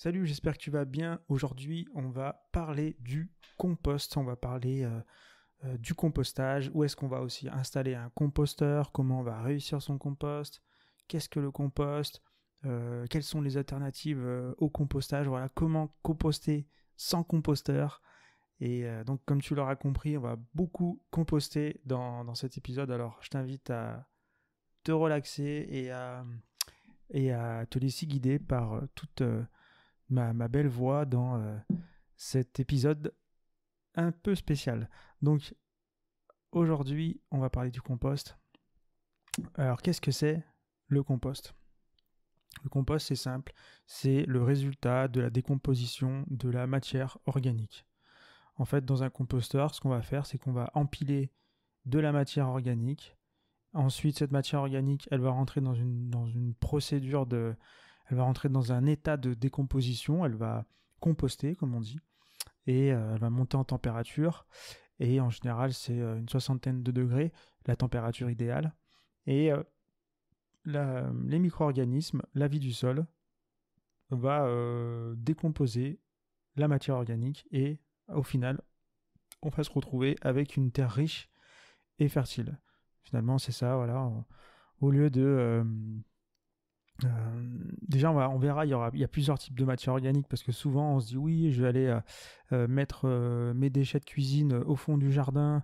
Salut, j'espère que tu vas bien. Aujourd'hui, on va parler du compost. On va parler du compostage. Où est-ce qu'on va aussi installer un composteur? Comment on va réussir son compost? Qu'est-ce que le compost? Quelles sont les alternatives au compostage? Voilà, comment composter sans composteur? Et donc, comme tu l'auras compris, on va beaucoup composter dans cet épisode. Alors, je t'invite à te relaxer et à te laisser guider par toute ma belle voix dans cet épisode un peu spécial. Donc aujourd'hui, on va parler du compost. Alors qu'est-ce que c'est le compost? Le compost, c'est simple, c'est le résultat de la décomposition de la matière organique. En fait, dans un composteur, ce qu'on va faire, c'est qu'on va empiler de la matière organique. Ensuite, cette matière organique, elle va rentrer dans une procédure de... Elle va rentrer dans un état de décomposition, elle va composter, comme on dit, et elle va monter en température. Et en général, c'est une soixantaine de degrés, la température idéale. Et les micro-organismes, la vie du sol, va décomposer la matière organique et au final, on va se retrouver avec une terre riche et fertile. Finalement, c'est ça, voilà. Au lieu de déjà, on verra, il y a plusieurs types de matière organique parce que souvent on se dit oui, je vais aller mettre mes déchets de cuisine au fond du jardin,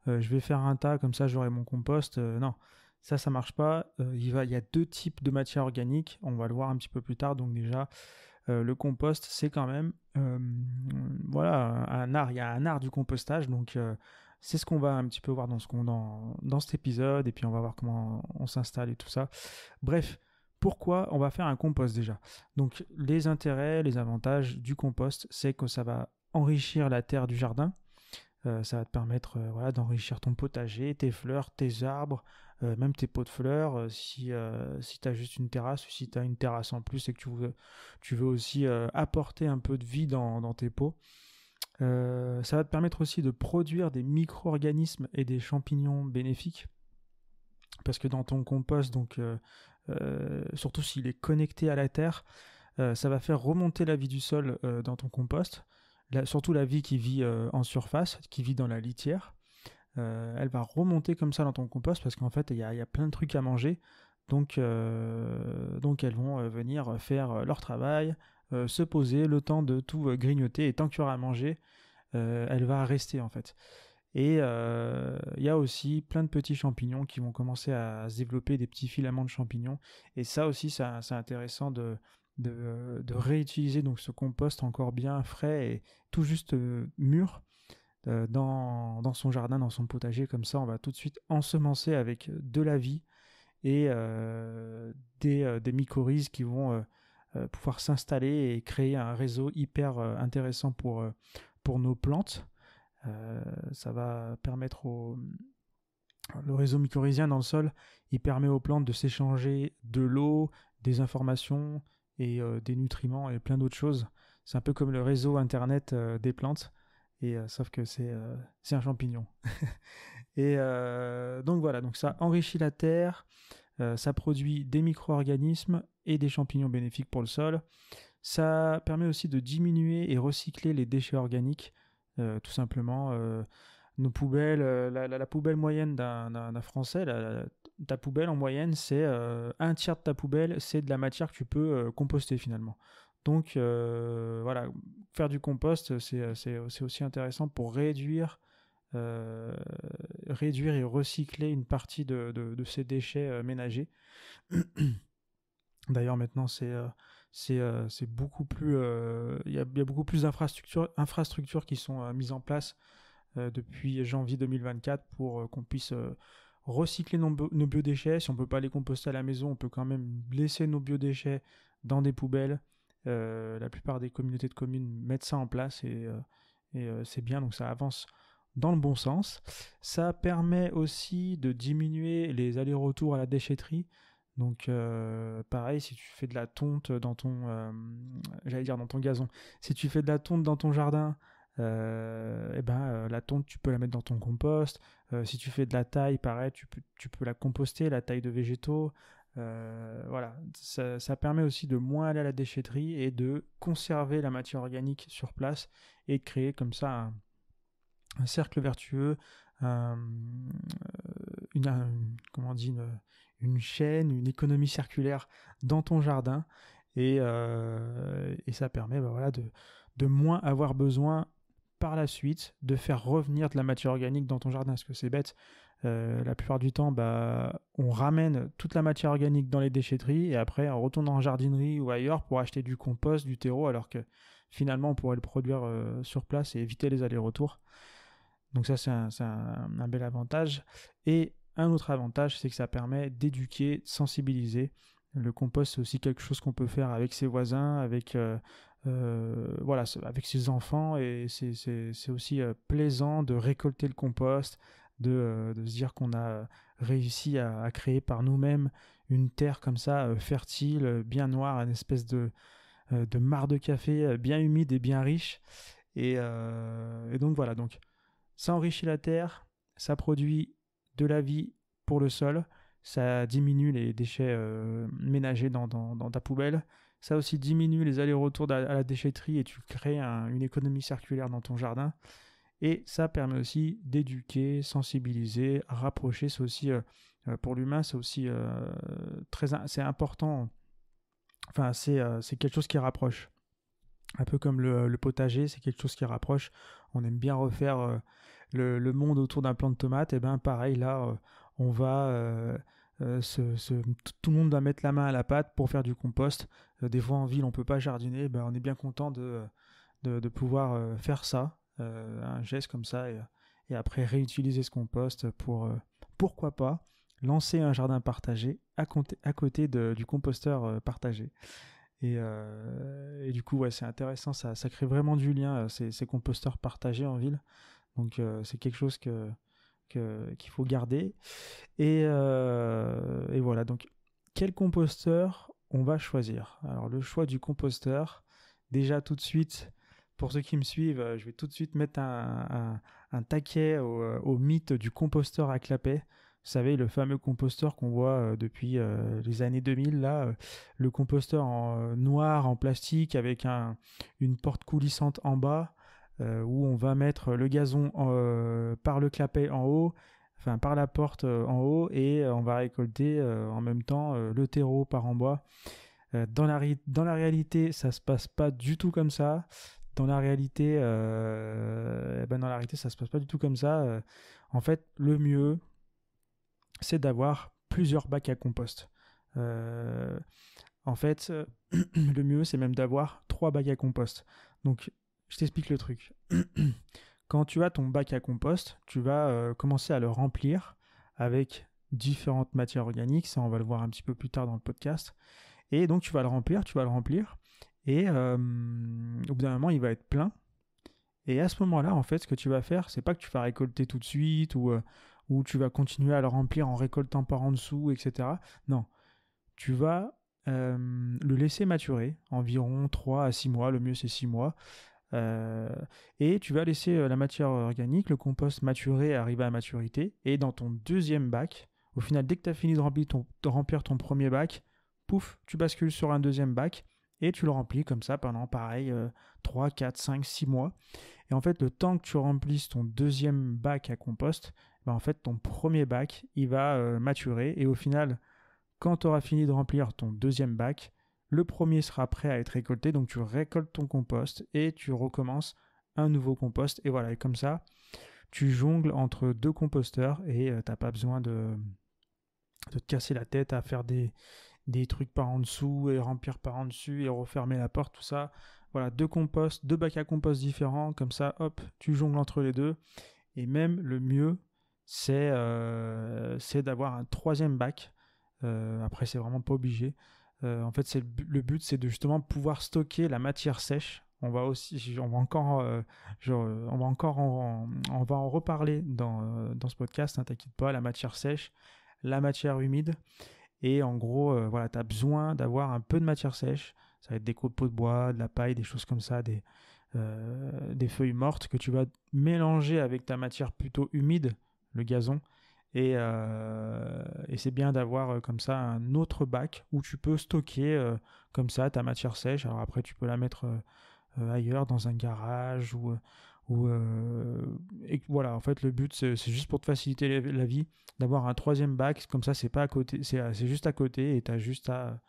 je vais faire un tas, comme ça j'aurai mon compost. Non, ça marche pas. Il y a deux types de matière organique, on va le voir un petit peu plus tard. Donc déjà, le compost, c'est quand même voilà, un art. Il y a un art du compostage, donc c'est ce qu'on va un petit peu voir dans cet épisode, et puis on va voir comment on s'installe et tout ça. Bref, pourquoi on va faire un compost déjà? Donc les intérêts, les avantages du compost, c'est que ça va enrichir la terre du jardin. Ça va te permettre voilà, d'enrichir ton potager, tes fleurs, tes arbres, même tes pots de fleurs. Si tu as juste une terrasse ou si tu as une terrasse en plus et que tu veux aussi apporter un peu de vie dans tes pots. Ça va te permettre aussi de produire des micro-organismes et des champignons bénéfiques. Parce que dans ton compost, donc surtout s'il est connecté à la terre, ça va faire remonter la vie du sol dans ton compost. Surtout la vie qui vit en surface, qui vit dans la litière. Elle va remonter comme ça dans ton compost parce qu'en fait il y a plein de trucs à manger. Donc elles vont venir faire leur travail, se poser le temps de tout grignoter, et tant qu'il y aura à manger, elle va rester en fait. Et il y a aussi plein de petits champignons qui vont commencer à se développer, des petits filaments de champignons. Et ça aussi, c'est intéressant de réutiliser donc ce compost encore bien frais et tout juste mûr dans son jardin, dans son potager. Comme ça, on va tout de suite ensemencer avec de la vie et des mycorhizes qui vont pouvoir s'installer et créer un réseau hyper intéressant pour nos plantes. Ça va permettre le réseau mycorhizien dans le sol, il permet aux plantes de s'échanger de l'eau, des informations et des nutriments et plein d'autres choses. C'est un peu comme le réseau internet des plantes, et sauf que c'est un champignon. Et donc voilà, donc ça enrichit la terre, ça produit des micro-organismes et des champignons bénéfiques pour le sol. Ça permet aussi de diminuer et recycler les déchets organiques, tout simplement. Nos poubelles, la poubelle moyenne d'un Français, ta poubelle en moyenne, c'est un tiers de ta poubelle, c'est de la matière que tu peux composter finalement. Donc voilà, faire du compost, c'est aussi intéressant pour réduire et recycler une partie de ces déchets ménagers. D'ailleurs, maintenant, c'est beaucoup plus, il y a beaucoup plus d'infrastructures qui sont mises en place depuis janvier 2024 pour qu'on puisse recycler nos biodéchets. Si on peut pas les composter à la maison, on peut quand même laisser nos biodéchets dans des poubelles. La plupart des communautés de communes mettent ça en place, et c'est bien, donc ça avance dans le bon sens. Ça permet aussi de diminuer les allers-retours à la déchetterie. Donc pareil, si tu fais de la tonte dans ton gazon, si tu fais de la tonte dans ton jardin, la tonte tu peux la mettre dans ton compost. Si tu fais de la taille, pareil, tu peux la composter, la taille de végétaux. Voilà, ça permet aussi de moins aller à la déchetterie et de conserver la matière organique sur place et de créer comme ça un cercle vertueux, un- comment on dit, une chaîne, une économie circulaire dans ton jardin. Et ça permet voilà, de moins avoir besoin par la suite de faire revenir de la matière organique dans ton jardin. Parce que c'est bête, la plupart du temps, on ramène toute la matière organique dans les déchetteries et après on retourne en jardinerie ou ailleurs pour acheter du compost, du terreau, alors que finalement on pourrait le produire sur place et éviter les allers-retours. Donc ça, c'est un bel avantage. Et un autre avantage, c'est que ça permet d'éduquer, de sensibiliser. Le compost, c'est aussi quelque chose qu'on peut faire avec ses voisins, voilà, avec ses enfants. Et c'est aussi plaisant de récolter le compost, de se dire qu'on a réussi à créer par nous-mêmes une terre comme ça, fertile, bien noire, une espèce de mare de café bien humide et bien riche. Et donc voilà, donc ça enrichit la terre, ça produit de la vie pour le sol, ça diminue les déchets ménagers dans ta poubelle, ça aussi diminue les allers-retours à la déchetterie et tu crées une économie circulaire dans ton jardin. Et ça permet aussi d'éduquer, sensibiliser, rapprocher. C'est aussi, pour l'humain, c'est aussi c'est important. Enfin, c'est quelque chose qui rapproche. Un peu comme le potager, c'est quelque chose qui rapproche. On aime bien refaire le monde autour d'un plant de tomates. Et bien pareil, là, on va... tout le monde va mettre la main à la pâte pour faire du compost. Des fois en ville, on ne peut pas jardiner. Ben, on est bien content de pouvoir faire ça, un geste comme ça, et après réutiliser ce compost pour, pourquoi pas, lancer un jardin partagé à côté du composteur partagé. Et du coup, ouais, c'est intéressant, ça crée vraiment du lien, ces composteurs partagés en ville. Donc, c'est quelque chose qu'il faut garder. Et voilà, donc, quel composteur on va choisir? Alors, le choix du composteur, déjà tout de suite, pour ceux qui me suivent, je vais tout de suite mettre un taquet au mythe du composteur à clapet. Vous savez, le fameux composteur qu'on voit depuis les années 2000, là, le composteur noir en plastique avec une porte coulissante en bas, où on va mettre le gazon par le clapet en haut, enfin par la porte en haut, et on va récolter en même temps le terreau par en bas. Dans la réalité, ça se passe pas du tout comme ça. Dans la réalité, ça se passe pas du tout comme ça. En fait, le mieux, c'est d'avoir plusieurs bacs à compost. Euh, En fait, le mieux, c'est même d'avoir 3 bacs à compost. Donc, je t'explique le truc. Quand tu as ton bac à compost, tu vas commencer à le remplir avec différentes matières organiques. Ça, on va le voir un petit peu plus tard dans le podcast. Et donc, tu vas le remplir. Et au bout d'un moment, il va être plein. Et à ce moment-là, en fait, ce que tu vas faire, c'est pas que tu vas récolter tout de suite ou tu vas continuer à le remplir en récoltant par en dessous, etc. Non, tu vas le laisser maturer environ 3 à 6 mois, le mieux c'est 6 mois. Euh, et tu vas laisser la matière organique, le compost maturer et arriver à maturité. Et dans ton deuxième bac, au final, dès que tu as fini de remplir ton premier bac, pouf, tu bascules sur un deuxième bac et tu le remplis comme ça pendant pareil 3, 4, 5, 6 mois. Et en fait, le temps que tu remplisses ton deuxième bac à compost, en fait, ton premier bac, il va maturer. Et au final, quand tu auras fini de remplir ton deuxième bac, le premier sera prêt à être récolté. Donc, tu récoltes ton compost et tu recommences un nouveau compost. Et voilà, et comme ça, tu jongles entre 2 composteurs et tu n'as pas besoin de te casser la tête à faire des trucs par en dessous et remplir par en dessus et refermer la porte, tout ça. Voilà, 2 bacs à compost différents, comme ça, hop, tu jongles entre les deux. Et même le mieux, c'est d'avoir un troisième bac. Après, c'est vraiment pas obligé. En fait, le but, c'est de justement pouvoir stocker la matière sèche. On va encore, on va en reparler dans ce podcast. Hein, t'inquiète pas, la matière sèche, la matière humide. Et en gros, voilà, tu as besoin d'avoir un peu de matière sèche. Ça va être des copeaux de bois, de la paille, des choses comme ça, des feuilles mortes que tu vas mélanger avec ta matière plutôt humide, le gazon. Et c'est bien d'avoir comme ça un autre bac où tu peux stocker comme ça ta matière sèche. Alors après, tu peux la mettre ailleurs, dans un garage et voilà, en fait, le but, c'est juste pour te faciliter la vie, d'avoir un troisième bac. Comme ça, c'est pas à côté, c'est juste à côté et tu as juste à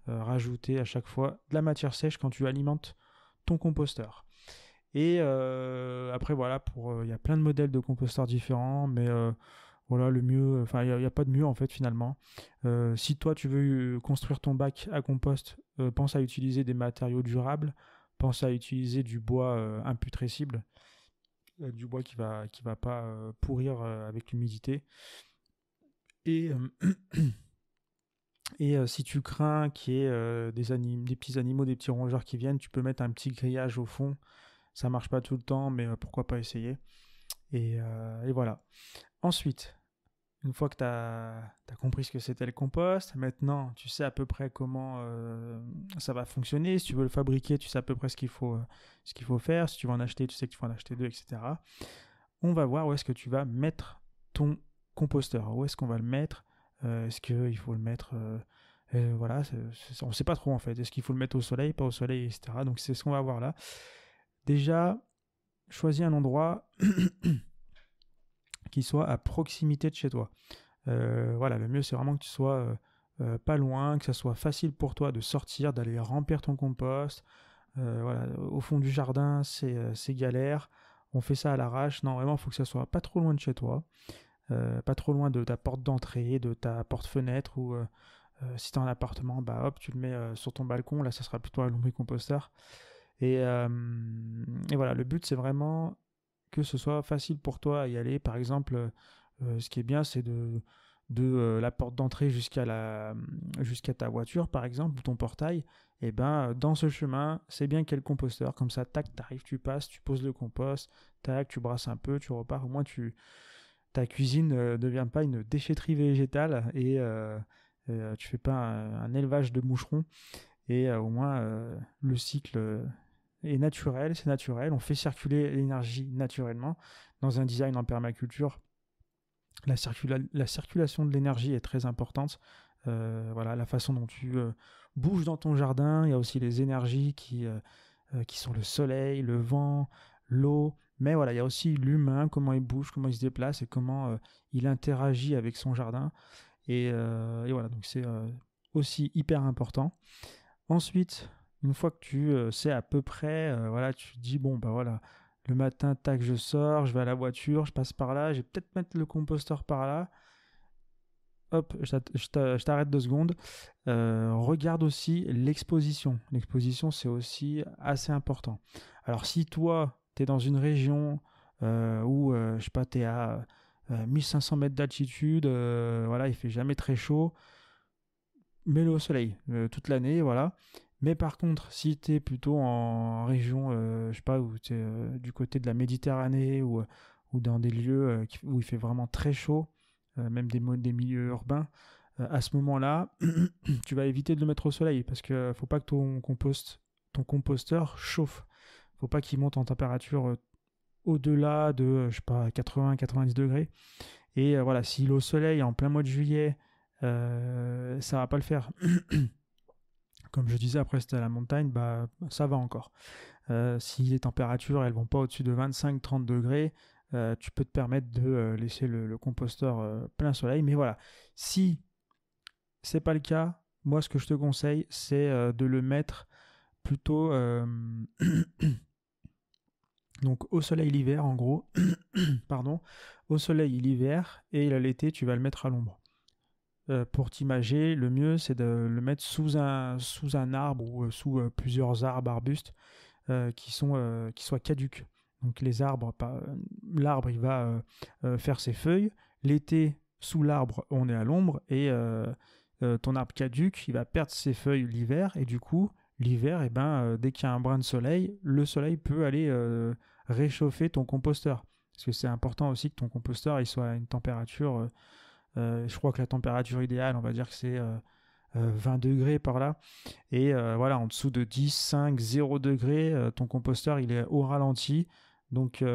rajouter à chaque fois de la matière sèche quand tu alimentes ton composteur. Et après, voilà, il y a plein de modèles de composteurs différents, mais voilà, le mieux, enfin, il n'y a pas de mieux en fait finalement. Si toi tu veux construire ton bac à compost, pense à utiliser des matériaux durables, pense à utiliser du bois imputrescible, du bois qui va pas pourrir avec l'humidité. Et, si tu crains qu'il y ait des petits animaux, des petits rongeurs qui viennent, tu peux mettre un petit grillage au fond. Ça marche pas tout le temps, mais pourquoi pas essayer. Et voilà. Ensuite, une fois que tu as compris ce que c'était le compost, maintenant tu sais à peu près comment ça va fonctionner. Si tu veux le fabriquer, tu sais à peu près ce qu'il faut faire. Si tu veux en acheter, tu sais qu'il faut en acheter deux, etc. On va voir où est-ce que tu vas mettre ton composteur. Où est-ce qu'on va le mettre Est-ce qu'il faut le mettre voilà, on ne sait pas trop en fait. Est-ce qu'il faut le mettre au soleil, pas au soleil, etc. Donc c'est ce qu'on va voir là. Déjà, choisis un endroit qui soit à proximité de chez toi. Voilà, le mieux c'est vraiment que tu sois pas loin, que ça soit facile pour toi de sortir, d'aller remplir ton compost. Voilà, au fond du jardin, c'est galère. On fait ça à l'arrache. Non, vraiment, il faut que ça soit pas trop loin de chez toi. Pas trop loin de ta porte d'entrée, de ta porte-fenêtre, ou si tu as un appartement, bah hop, tu le mets sur ton balcon. Là, ça sera plutôt un lombricomposteur. Et voilà, le but c'est vraiment que ce soit facile pour toi à y aller. Par exemple, ce qui est bien, c'est de la porte d'entrée jusqu'à ta voiture, par exemple, ou ton portail. Et ben, dans ce chemin, c'est bien qu'il y ait le composteur. Comme ça, tac, t'arrives, tu passes, tu poses le compost, tac, tu brasses un peu, tu repars. Au moins, ta cuisine ne devient pas une déchetterie végétale et tu fais pas un élevage de moucherons. Et au moins, le cycle est naturel, c'est naturel. On fait circuler l'énergie naturellement. Dans un design en permaculture, la circulation de l'énergie est très importante. Voilà, la façon dont tu bouges dans ton jardin, il y a aussi les énergies qui sont le soleil, le vent, l'eau. Mais voilà, il y a aussi l'humain, comment il bouge, comment il se déplace et comment il interagit avec son jardin. Et voilà, donc c'est aussi hyper important. Ensuite, une fois que tu sais à peu près, voilà, tu te dis, bon, bah voilà, le matin, tac, je sors, je vais à la voiture, je passe par là, je vais peut-être mettre le composteur par là. Hop, je t'arrête 2 secondes. Regarde aussi l'exposition. L'exposition, c'est aussi assez important. Alors, si toi, tu es dans une région où, je sais pas, tu es à 1500 mètres d'altitude, voilà, il fait jamais très chaud, mets-le au soleil toute l'année, voilà. Mais par contre, si tu es plutôt en région, je sais pas, où tu es du côté de la Méditerranée ou dans des lieux où il fait vraiment très chaud, même des milieux urbains, à ce moment-là, tu vas éviter de le mettre au soleil parce que faut pas que ton composteur chauffe. Faut pas qu'il monte en température au-delà de, je sais pas, 80-90 degrés. Et voilà, s'il est au soleil en plein mois de juillet, ça va pas le faire. Comme je disais, après c'était à la montagne, bah ça va encore. Si les températures elles vont pas au-dessus de 25-30 degrés, tu peux te permettre de laisser le composteur plein soleil. Mais voilà, si c'est pas le cas, moi ce que je te conseille, c'est de le mettre plutôt donc au soleil l'hiver en gros, pardon, au soleil l'hiver et l'été tu vas le mettre à l'ombre. Pour t'imager, le mieux c'est de le mettre sous un arbre ou sous plusieurs arbres, arbustes qui soient caducs. Donc les arbres, l'arbre il va faire ses feuilles. L'été, sous l'arbre, on est à l'ombre et ton arbre caduc, il va perdre ses feuilles l'hiver et du coup, l'hiver, eh ben, dès qu'il y a un brin de soleil, le soleil peut aller réchauffer ton composteur. Parce que c'est important aussi que ton composteur il soit à une température je crois que la température idéale, on va dire que c'est 20 degrés par là. Et voilà, en dessous de 10, 5, 0 degrés, ton composteur, il est au ralenti. Donc,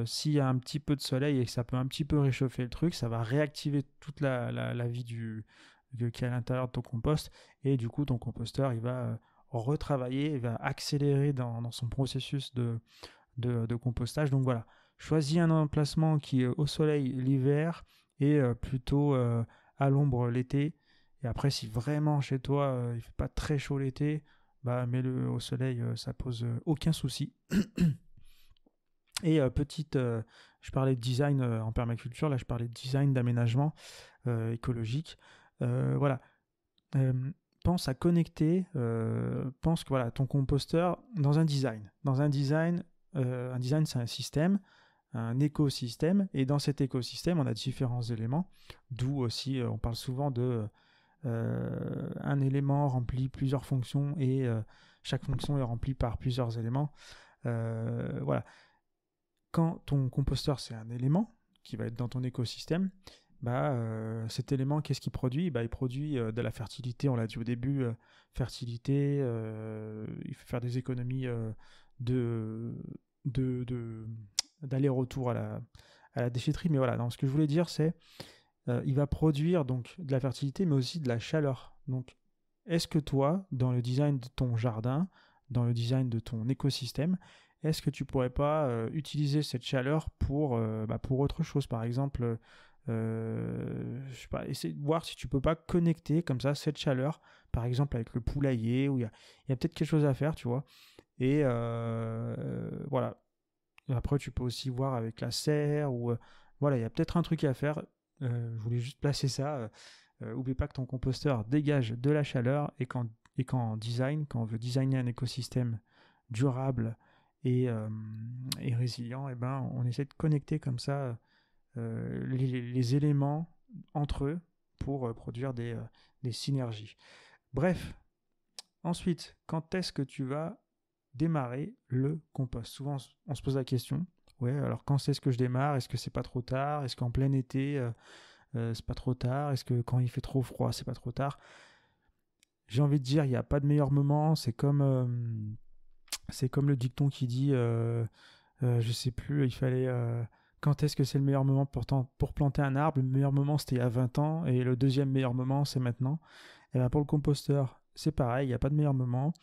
s'il y a un petit peu de soleil et que ça peut un petit peu réchauffer le truc, ça va réactiver toute la vie qui est à l'intérieur de ton compost. Et du coup, ton composteur, il va retravailler, il va accélérer dans son processus de compostage. Donc voilà, choisis un emplacement qui est au soleil l'hiver et plutôt à l'ombre l'été. Et après, si vraiment chez toi, il ne fait pas très chaud l'été, bah, mets-le au soleil, ça pose aucun souci. Et je parlais de design en permaculture, là je parlais de design d'aménagement écologique. Voilà, euh, pense à connecter, pense que voilà, ton composteur dans un design. Un design c'est un système, un écosystème, et dans cet écosystème on a différents éléments, d'où aussi on parle souvent de un élément remplit plusieurs fonctions et chaque fonction est remplie par plusieurs éléments. Voilà, quand ton composteur c'est un élément qui va être dans ton écosystème, bah, cet élément, qu'est-ce qu'il produit? Bah, il produit de la fertilité, on l'a dit au début, fertilité, il faut faire des économies de, de, de- d'aller-retour à la déchetterie. Mais voilà, donc, ce que je voulais dire, c'est il va produire donc de la fertilité, mais aussi de la chaleur. Donc, est-ce que toi, dans le design de ton jardin, dans le design de ton écosystème, est-ce que tu pourrais pas utiliser cette chaleur pour autre chose? Par exemple, je sais pas, essayer de voir si tu peux pas connecter comme ça cette chaleur, par exemple avec le poulailler, où il y a peut-être quelque chose à faire, tu vois. Et voilà. Et après, tu peux aussi voir avec la serre, ou voilà, il y a peut-être un truc à faire. Je voulais juste placer ça. Oublie pas que ton composteur dégage de la chaleur et qu'en design, quand on veut designer un écosystème durable et résilient, et ben, on essaie de connecter comme ça les éléments entre eux pour produire des synergies. Bref, ensuite, quand est-ce que tu vas démarrer le compost? Souvent, on se pose la question. Ouais, alors quand est-ce que je démarre? Est-ce que c'est pas trop tard? Est-ce qu'en plein été, c'est pas trop tard? Est-ce que quand il fait trop froid, c'est pas trop tard? J'ai envie de dire, il n'y a pas de meilleur moment. C'est comme le dicton qui dit, je sais plus, il fallait. Quand est-ce que c'est le meilleur moment pour planter un arbre? Le meilleur moment, c'était il y a 20 ans. Et le deuxième meilleur moment, c'est maintenant. Et ben pour le composteur, c'est pareil, il n'y a pas de meilleur moment.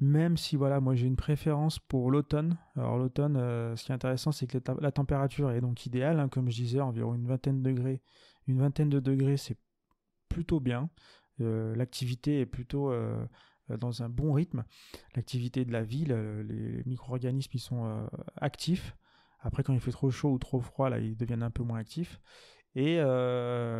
Même si, voilà, moi j'ai une préférence pour l'automne. Alors, l'automne, ce qui est intéressant, c'est que la température est donc idéale, hein, comme je disais, environ une vingtaine de degrés. Une vingtaine de degrés, c'est plutôt bien. L'activité est plutôt dans un bon rythme. L'activité de la ville, les micro-organismes, ils sont actifs. Après, quand il fait trop chaud ou trop froid, là, ils deviennent un peu moins actifs. Et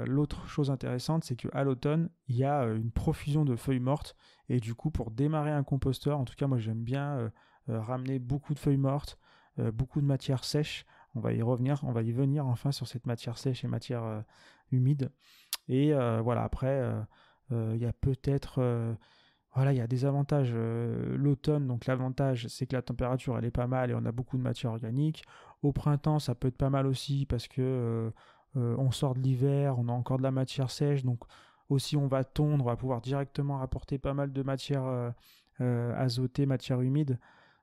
l'autre chose intéressante, c'est qu'à l'automne, il y a une profusion de feuilles mortes. Et du coup, pour démarrer un composteur, en tout cas, moi j'aime bien ramener beaucoup de feuilles mortes, beaucoup de matière sèche. On va y venir enfin sur cette matière sèche et matière humide. Et voilà, après, il y a peut-être voilà, il y a des avantages. L'automne, donc l'avantage, c'est que la température, elle est pas mal et on a beaucoup de matière organique. Au printemps, ça peut être pas mal aussi parce que on sort de l'hiver, on a encore de la matière sèche, donc aussi on va tondre, on va pouvoir directement rapporter pas mal de matière azotée, matière humide.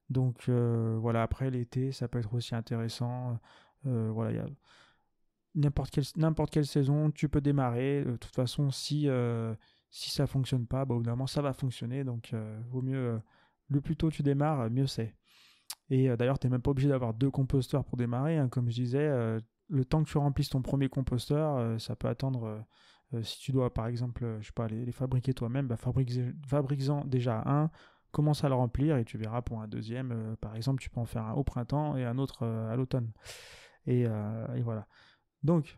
Donc voilà, après l'été, ça peut être aussi intéressant. Voilà, il y a n'importe quelle saison, tu peux démarrer. De toute façon, si ça fonctionne pas, bah, au bout d'un moment, ça va fonctionner. Donc, vaut mieux, le plus tôt tu démarres, mieux c'est. Et d'ailleurs, tu n'es même pas obligé d'avoir deux composteurs pour démarrer, hein. Comme je disais, le temps que tu remplisses ton premier composteur, ça peut attendre. Si tu dois, par exemple, je sais pas, les fabriquer toi-même, bah, fabrique-en déjà un, commence à le remplir et tu verras pour un deuxième. Par exemple, tu peux en faire un au printemps et un autre à l'automne. Et voilà. Donc,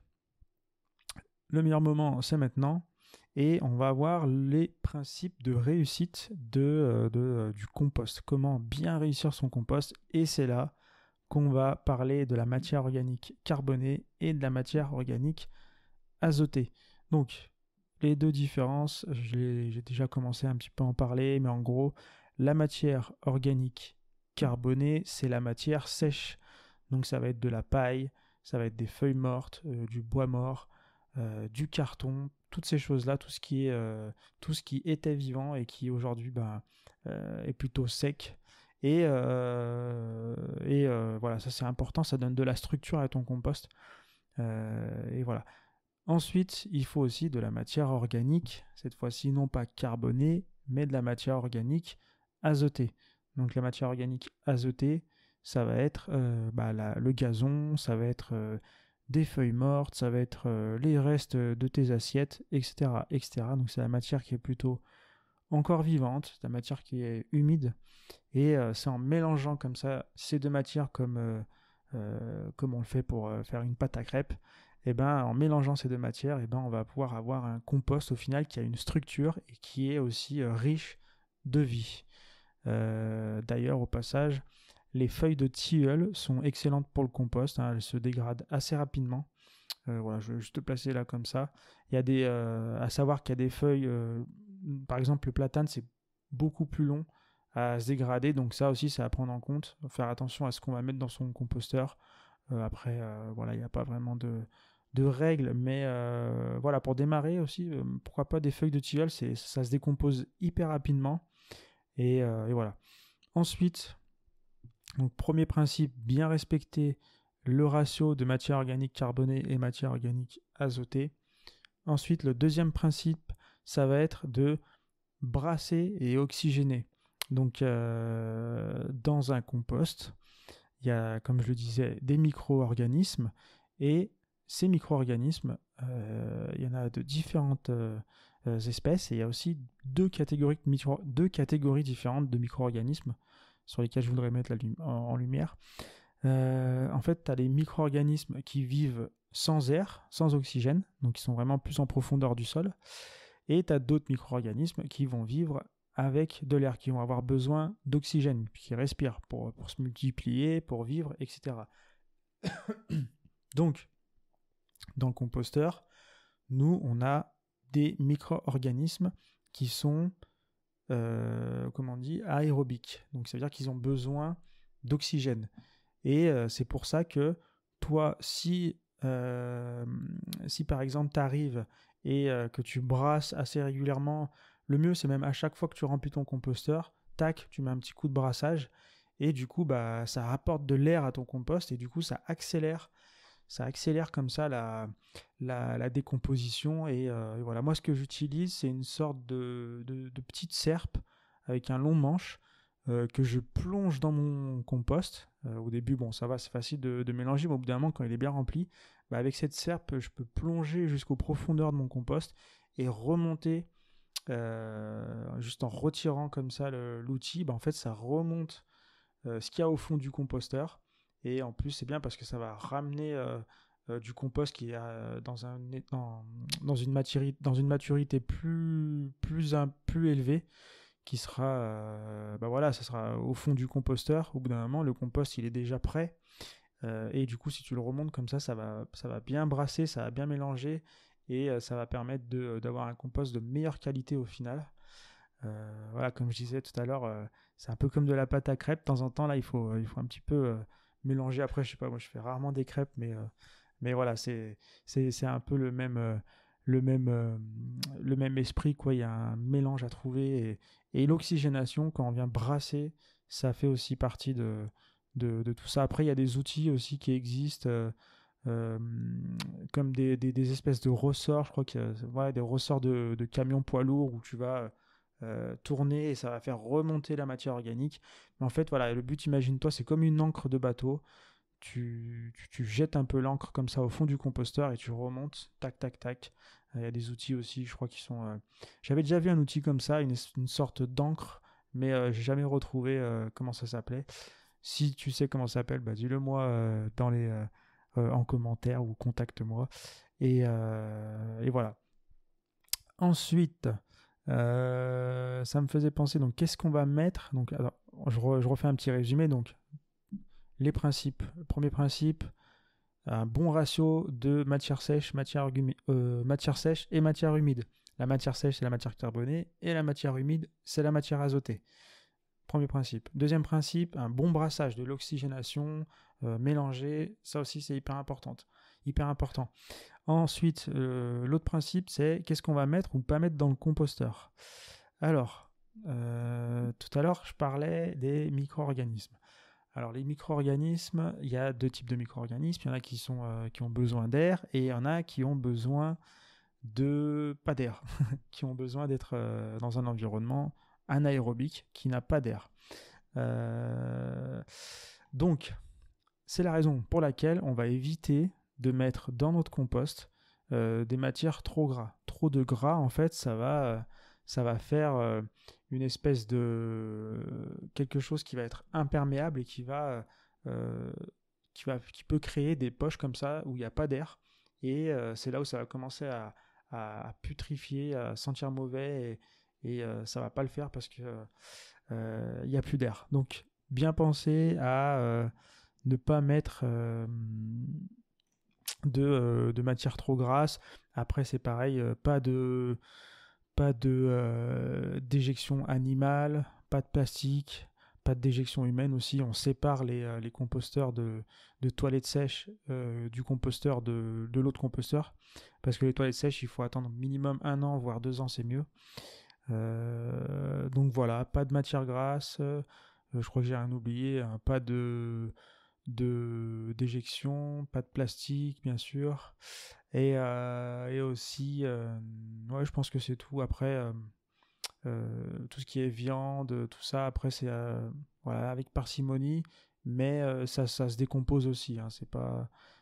le meilleur moment, c'est maintenant. Et on va voir les principes de réussite du compost. Comment bien réussir son compost. Et c'est là qu'on va parler de la matière organique carbonée et de la matière organique azotée. Donc, les deux différences, j'ai déjà commencé un petit peu à en parler, mais en gros, la matière organique carbonée, c'est la matière sèche. Donc, ça va être de la paille, ça va être des feuilles mortes, du bois mort, du carton, toutes ces choses-là, tout ce qui était vivant et qui aujourd'hui est plutôt sec. Et voilà, ça c'est important, ça donne de la structure à ton compost. Et voilà. Ensuite, il faut aussi de la matière organique, cette fois-ci non pas carbonée, mais de la matière organique azotée. Donc la matière organique azotée, ça va être le gazon, ça va être des feuilles mortes, ça va être les restes de tes assiettes, etc., etc. Donc c'est la matière qui est plutôt encore vivante, c'est la matière qui est humide. Et c'est en mélangeant comme ça ces deux matières comme on le fait pour faire une pâte à crêpes, et ben, en mélangeant ces deux matières, et ben, on va pouvoir avoir un compost au final qui a une structure et qui est aussi riche de vie. D'ailleurs, au passage, les feuilles de tilleul sont excellentes pour le compost, hein, elles se dégradent assez rapidement. Voilà, je vais juste te placer là comme ça. Il y a à savoir qu'il y a des feuilles, par exemple le platane, c'est beaucoup plus long à se dégrader, donc ça aussi c'est à prendre en compte, faire attention à ce qu'on va mettre dans son composteur. Après, voilà, il n'y a pas vraiment de règles, mais voilà, pour démarrer aussi, pourquoi pas des feuilles de tilleul, ça se décompose hyper rapidement, et voilà. Ensuite, donc premier principe, bien respecter le ratio de matière organique carbonée et matière organique azotée. Ensuite, le deuxième principe, ça va être de brasser et oxygéner. Donc, dans un compost, il y a, comme je le disais, des micro-organismes. Et ces micro-organismes, il y en a de différentes espèces. Et il y a aussi deux catégories différentes de micro-organismes sur lesquels je voudrais mettre en lumière. En fait, tu as les micro-organismes qui vivent sans air, sans oxygène, donc qui sont vraiment plus en profondeur du sol. Et tu as d'autres micro-organismes qui vont vivre avec de l'air, qui vont avoir besoin d'oxygène, qui respirent pour se multiplier, pour vivre, etc. Donc, dans le composteur, nous, on a des micro-organismes qui sont, aérobiques. Donc, ça veut dire qu'ils ont besoin d'oxygène. Et c'est pour ça que toi, si par exemple tu arrives et que tu brasses assez régulièrement, le mieux c'est même à chaque fois que tu remplis ton composteur, tac, tu mets un petit coup de brassage et du coup ça rapporte de l'air à ton compost et du coup ça accélère comme ça la décomposition et voilà. Moi ce que j'utilise c'est une sorte de petite serpe avec un long manche que je plonge dans mon compost. Au début, bon, ça va, c'est facile de mélanger, mais au bout d'un moment, quand il est bien rempli, avec cette serpe, je peux plonger jusqu'aux profondeurs de mon compost et remonter, juste en retirant comme ça l'outil, en fait, ça remonte ce qu'il y a au fond du composteur. Et en plus, c'est bien parce que ça va ramener du compost qui est dans une maturité plus élevée, qui sera, ça sera au fond du composteur. Au bout d'un moment, le compost, il est déjà prêt. Et du coup, si tu le remontes comme ça va bien brasser, ça va bien mélanger. Et ça va permettre d'avoir un compost de meilleure qualité au final. Voilà, comme je disais tout à l'heure, c'est un peu comme de la pâte à crêpes. De temps en temps, là, il faut un petit peu mélanger. Après, je sais pas, moi, je fais rarement des crêpes, mais voilà, c'est un peu le même esprit, quoi. Il y a un mélange à trouver et l'oxygénation, quand on vient brasser, ça fait aussi partie de tout ça. Après, il y a des outils aussi qui existent, comme des espèces de ressorts. Je crois qu'il y a des ressorts de camions poids lourds où tu vas tourner et ça va faire remonter la matière organique. Mais en fait, voilà, le but, imagine-toi, c'est comme une encre de bateau. Tu jettes un peu l'encre comme ça au fond du composteur et tu remontes, tac, tac, tac. Il y a des outils aussi, je crois, qui sont... J'avais déjà vu un outil comme ça, une sorte d'encre, mais j'ai jamais retrouvé comment ça s'appelait. Si tu sais comment ça s'appelle, dis-le moi en commentaire ou contacte-moi. Et voilà. Ensuite, ça me faisait penser, donc qu'est-ce qu'on va mettre. Donc, alors, je refais un petit résumé. Donc, les principes. Premier principe, un bon ratio de matière sèche, matière sèche et matière humide. La matière sèche, c'est la matière carbonée, et la matière humide, c'est la matière azotée. Premier principe. Deuxième principe, un bon brassage, de l'oxygénation mélangée. Ça aussi, c'est hyper important. Ensuite, l'autre principe, c'est qu'est-ce qu'on va mettre ou pas mettre dans le composteur. Alors, tout à l'heure, je parlais des micro-organismes. Alors les micro-organismes, il y a deux types de micro-organismes. Il y en a qui ont besoin d'air et il y en a qui ont besoin pas d'air, qui ont besoin d'être dans un environnement anaérobique qui n'a pas d'air. Donc, c'est la raison pour laquelle on va éviter de mettre dans notre compost des matières trop gras. Trop de gras, en fait, ça va faire une espèce de quelque chose qui va être imperméable et qui peut créer des poches comme ça où il n'y a pas d'air. Et c'est là où ça va commencer à putrifier, à sentir mauvais et ça va pas le faire parce que il n'y a plus d'air. Donc, bien penser à ne pas mettre de matière trop grasse. Après, c'est pareil, pas de d'éjection animale, pas de plastique, pas de déjection humaine aussi. On sépare les composteurs de toilettes sèches du composteur de l'autre composteur. Parce que les toilettes sèches, il faut attendre minimum 1 an, voire 2 ans, c'est mieux. Donc voilà, pas de matière grasse. Je crois que j'ai rien oublié. Hein, pas d'éjection, pas de plastique, bien sûr. Et aussi, ouais, je pense que c'est tout. Après, tout ce qui est viande, tout ça, après, voilà, avec parcimonie, mais ça se décompose aussi. Hein,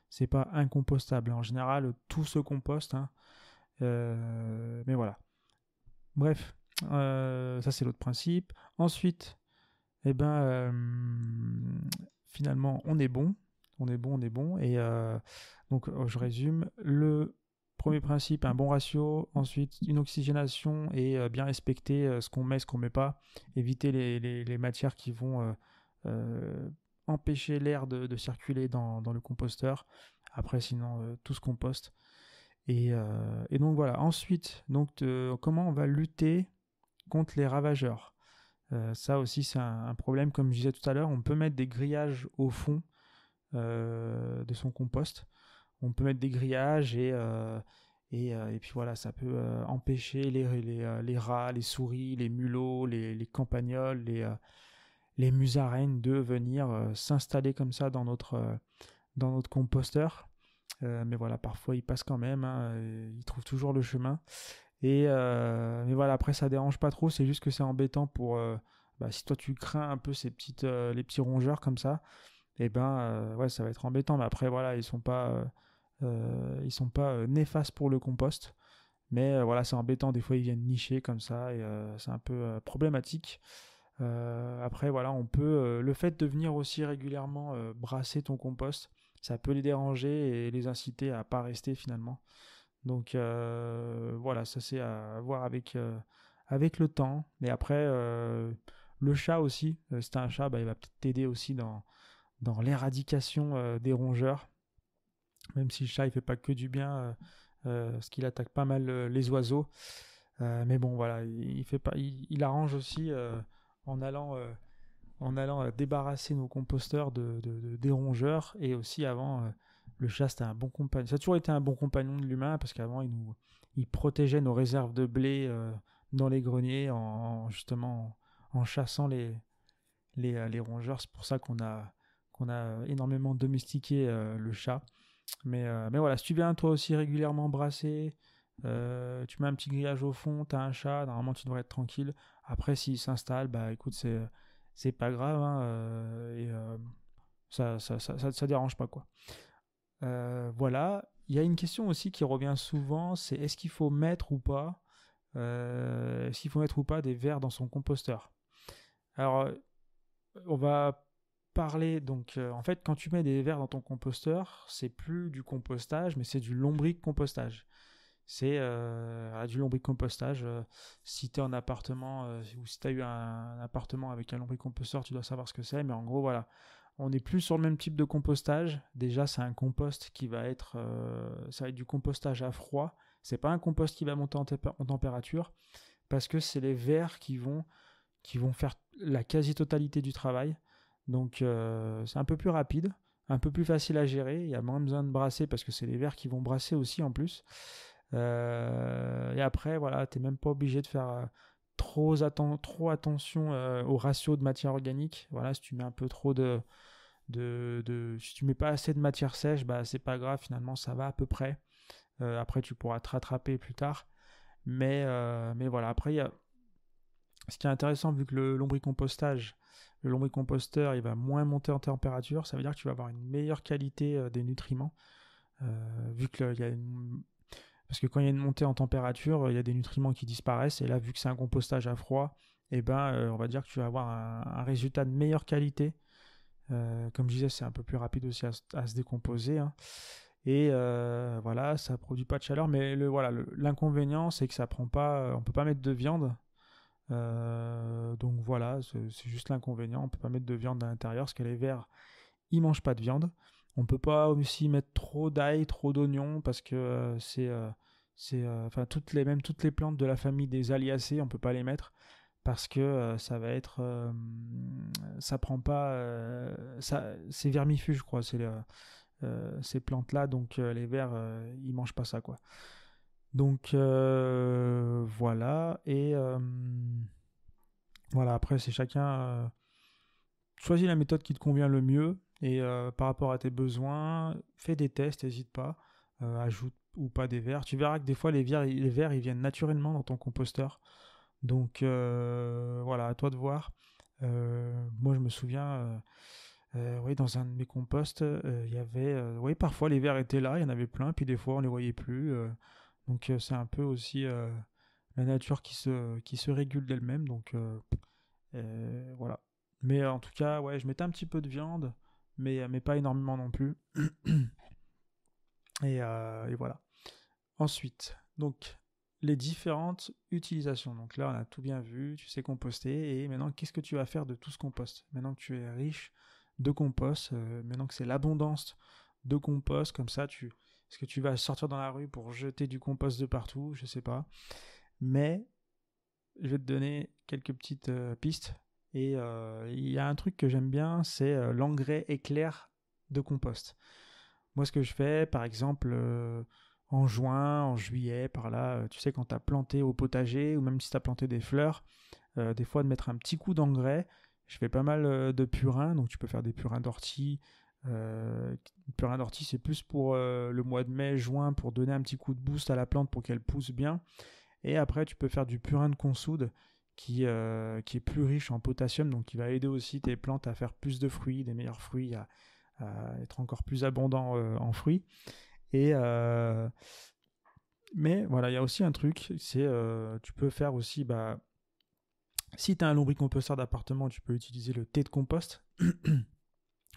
c'est pas incompostable. En général, tout se composte. Hein, mais voilà. Bref, ça c'est l'autre principe. Ensuite, eh ben, finalement, on est bon. On est bon, on est bon. Et donc, je résume. Le premier principe, un bon ratio. Ensuite, une oxygénation et bien respecter ce qu'on met, ce qu'on met pas. Éviter les matières qui vont empêcher l'air de circuler dans le composteur. Après, sinon, tout se composte. Et donc voilà. Ensuite, comment on va lutter contre les ravageurs? Ça aussi, c'est un problème. Comme je disais tout à l'heure, on peut mettre des grillages au fond de son compost. On peut mettre des grillages et puis voilà, ça peut empêcher les rats, les souris, les mulots, les campagnols, les musaraignes de venir s'installer comme ça dans notre composteur. Mais voilà, parfois ils passent quand même, hein, ils trouvent toujours le chemin. Mais voilà, après ça dérange pas trop, c'est juste que c'est embêtant pour si toi tu crains un peu les petits rongeurs comme ça, et ben ouais, ça va être embêtant. Mais après voilà, ils sont pas néfastes pour le compost, mais voilà, c'est embêtant, des fois ils viennent nicher comme ça et c'est un peu problématique. Après voilà, le fait de venir aussi régulièrement brasser ton compost, ça peut les déranger et les inciter à pas rester finalement. Donc voilà, ça c'est à voir avec le temps. Mais après, le chat aussi, si t'as un chat, il va peut-être t'aider aussi dans l'éradication des rongeurs. Même si le chat il fait pas que du bien, parce qu'il attaque pas mal les oiseaux. Mais bon voilà, il arrange aussi en allant débarrasser nos composteurs des rongeurs. Et aussi avant, le chat c'était un bon compagnon. Ça a toujours été un bon compagnon de l'humain parce qu'avant il protégeait nos réserves de blé dans les greniers justement en chassant les rongeurs. C'est pour ça qu'on a énormément domestiqué le chat. Mais voilà, si tu viens toi aussi régulièrement brasser, tu mets un petit grillage au fond, tu as un chat, normalement tu devrais être tranquille. Après, s'il s'installe, écoute, c'est pas grave, hein, et ça dérange pas, quoi. Voilà, il y a une question aussi qui revient souvent, c'est est-ce qu'il faut mettre ou pas des vers dans son composteur? Alors, on va parler, donc en fait, quand tu mets des vers dans ton composteur, c'est plus du compostage, mais c'est du lombric-compostage. C'est du lombric-compostage. Si tu es en appartement ou si tu as eu un appartement avec un lombric-composteur, tu dois savoir ce que c'est. Mais en gros, voilà, on n'est plus sur le même type de compostage. Déjà, c'est un compost ça va être du compostage à froid. C'est pas un compost qui va monter en température parce que c'est les vers qui vont faire la quasi-totalité du travail. Donc, c'est un peu plus rapide, un peu plus facile à gérer. Il y a moins besoin de brasser parce que c'est les vers qui vont brasser aussi en plus. Et après, voilà, t'es même pas obligé de faire trop attention au ratio de matière organique. Voilà, si tu mets un peu trop si tu mets pas assez de matière sèche, bah c'est pas grave, finalement ça va à peu près. Après tu pourras te rattraper plus tard. Mais voilà, après ce qui est intéressant, vu que le lombricomposteur, il va moins monter en température, ça veut dire que tu vas avoir une meilleure qualité des nutriments. Vu que Parce que quand il y a une montée en température, il y a des nutriments qui disparaissent. Et là, vu que c'est un compostage à froid, on va dire que tu vas avoir un résultat de meilleure qualité. Comme je disais, c'est un peu plus rapide aussi à se décomposer, hein. Et voilà, ça produit pas de chaleur. Mais l'inconvénient, c'est que ça prend pas. On peut pas mettre de viande. Donc voilà, c'est juste l'inconvénient. On peut pas mettre de viande à l'intérieur parce que les vers, ils mangent pas de viande. On peut pas aussi mettre trop d'ail, trop d'oignons parce que enfin toutes les plantes de la famille des Aliacées, on peut pas les mettre parce que ça prend pas c'est vermifuge, je crois, ces plantes là, donc les vers ils mangent pas ça, quoi. Donc voilà. Et voilà, après c'est chacun choisis la méthode qui te convient le mieux. Et par rapport à tes besoins, fais des tests, n'hésite pas. Ajoute ou pas des vers. Tu verras que des fois, les vers ils viennent naturellement dans ton composteur. Donc voilà, à toi de voir. Moi, je me souviens, oui, dans un de mes composts, il y avait. Oui, parfois, les vers étaient là, il y en avait plein, puis des fois, on ne les voyait plus. Donc, c'est un peu aussi la nature qui se régule d'elle-même. Donc, voilà. Mais en tout cas, ouais, je mettais un petit peu de viande, mais pas énormément non plus. Et voilà. Ensuite, donc, les différentes utilisations. Donc là, on a tout bien vu, tu sais composter. Et maintenant, qu'est-ce que tu vas faire de tout ce compost? Maintenant que tu es riche de compost, maintenant que c'est l'abondance de compost, comme ça, est-ce que tu vas sortir dans la rue pour jeter du compost de partout? Je sais pas. Mais je vais te donner quelques petites pistes. Et il y a un truc que j'aime bien, c'est l'engrais éclair de compost. Moi, ce que je fais, par exemple, en juin, en juillet, par là, tu sais, quand tu as planté au potager, ou même si tu as planté des fleurs, des fois de mettre un petit coup d'engrais. Je fais pas mal de purins, donc tu peux faire des purins d'ortie. Purin d'ortie, c'est plus pour le mois de mai, juin, pour donner un petit coup de boost à la plante pour qu'elle pousse bien. Et après, tu peux faire du purin de consoude qui est plus riche en potassium, donc qui va aider aussi tes plantes à faire plus de fruits, des meilleurs fruits, à être encore plus abondant en fruits. Mais voilà, il y a aussi un truc, c'est tu peux faire aussi, si tu as un lombricomposteur d'appartement, tu peux utiliser le thé de compost.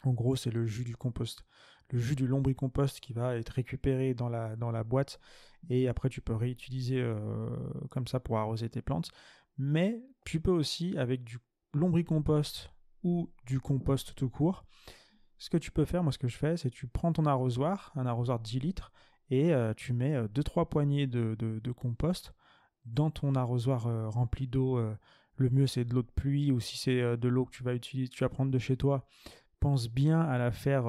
En gros, c'est le jus du compost, le jus du lombricompost qui va être récupéré dans la boîte, et après tu peux réutiliser comme ça pour arroser tes plantes. Mais tu peux aussi, avec du lombricompost ou du compost tout court, ce que tu peux faire, moi ce que je fais, c'est tu prends ton arrosoir, un arrosoir de 10 litres, et tu mets 2-3 poignées de compost dans ton arrosoir rempli d'eau. Le mieux c'est de l'eau de pluie, ou si c'est de l'eau que tu vas prendre de chez toi, pense bien à la faire